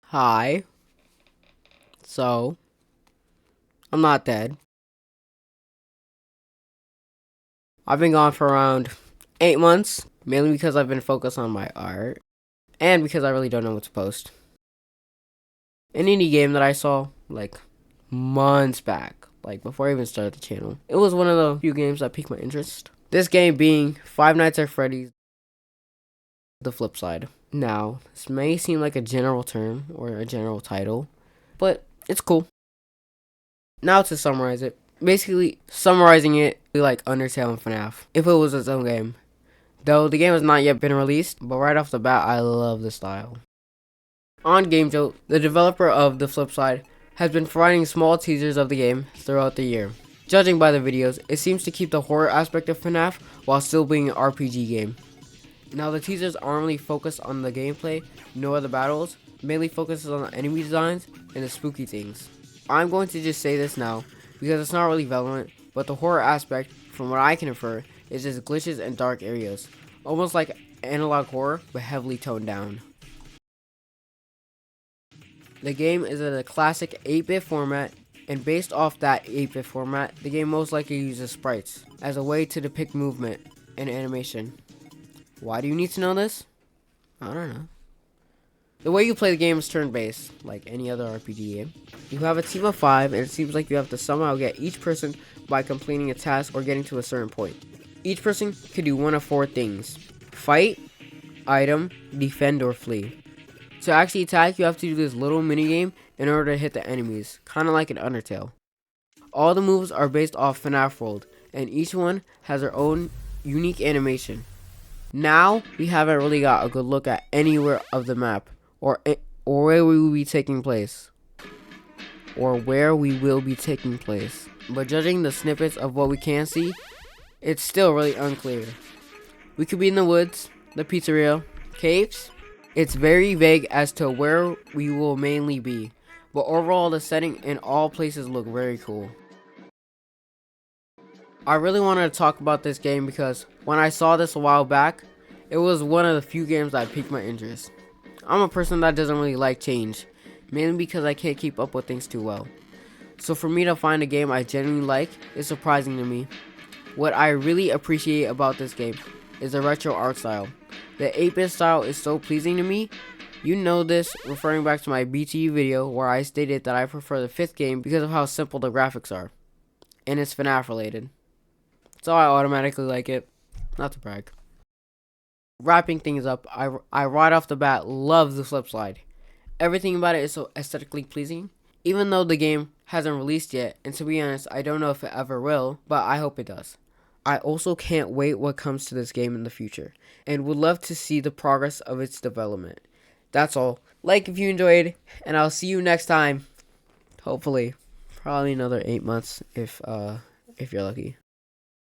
Hi. So, I'm not dead. I've been gone for around 8 months, mainly because I've been focused on my art, and because I really don't know what to post. An indie game that I saw, months back, before I even started the channel. It was one of the few games that piqued my interest. This game being Five Nights at Freddy's, The Flip Side. Now, this may seem like a general term, or a general title, but it's cool. Now to summarize it. Basically, summarizing it like Undertale and FNAF, if it was its own game. Though the game has not yet been released, but right off the bat, I love the style. On GameJolt, the developer of The Flip Side has been providing small teasers of the game throughout the year. Judging by the videos, it seems to keep the horror aspect of FNAF while still being an RPG game. Now the teasers aren't really focused on the gameplay nor the battles, mainly focuses on the enemy designs and the spooky things. I'm going to just say this now, because it's not really relevant, but the horror aspect, from what I can infer, is just glitches and dark areas. Almost like analog horror, but heavily toned down. The game is in a classic 8-bit format, and based off that 8-bit format, the game most likely uses sprites as a way to depict movement and animation. Why do you need to know this? I don't know. The way you play the game is turn-based, like any other RPG game. You have a team of 5, and it seems like you have to somehow get each person by completing a task or getting to a certain point. Each person can do one of 4 things: fight, item, defend, or flee. To actually attack, you have to do this little minigame in order to hit the enemies, kinda like an Undertale. All the moves are based off FNAF World, and each one has their own unique animation. Now, we haven't really got a good look at anywhere of the map, or where we will be taking place. But judging the snippets of what we can see, it's still really unclear. We could be in the woods, the pizzeria, caves. It's very vague as to where we will mainly be, but overall the setting in all places look very cool. I really wanted to talk about this game because when I saw this a while back, it was one of the few games that piqued my interest. I'm a person that doesn't really like change, mainly because I can't keep up with things too well. So for me to find a game I genuinely like is surprising to me. What I really appreciate about this game is the retro art style. The 8-bit style is so pleasing to me. You know this, referring back to my BTU video where I stated that I prefer the 5th game because of how simple the graphics are. And it's FNAF related. So I automatically like it. Not to brag. Wrapping things up, I right off the bat love the Flip Side. Everything about it is so aesthetically pleasing. Even though the game hasn't released yet, and to be honest, I don't know if it ever will, but I hope it does. I also can't wait what comes to this game in the future, and would love to see the progress of its development. That's all. Like if you enjoyed, and I'll see you next time. Hopefully. Probably another 8 months if you're lucky.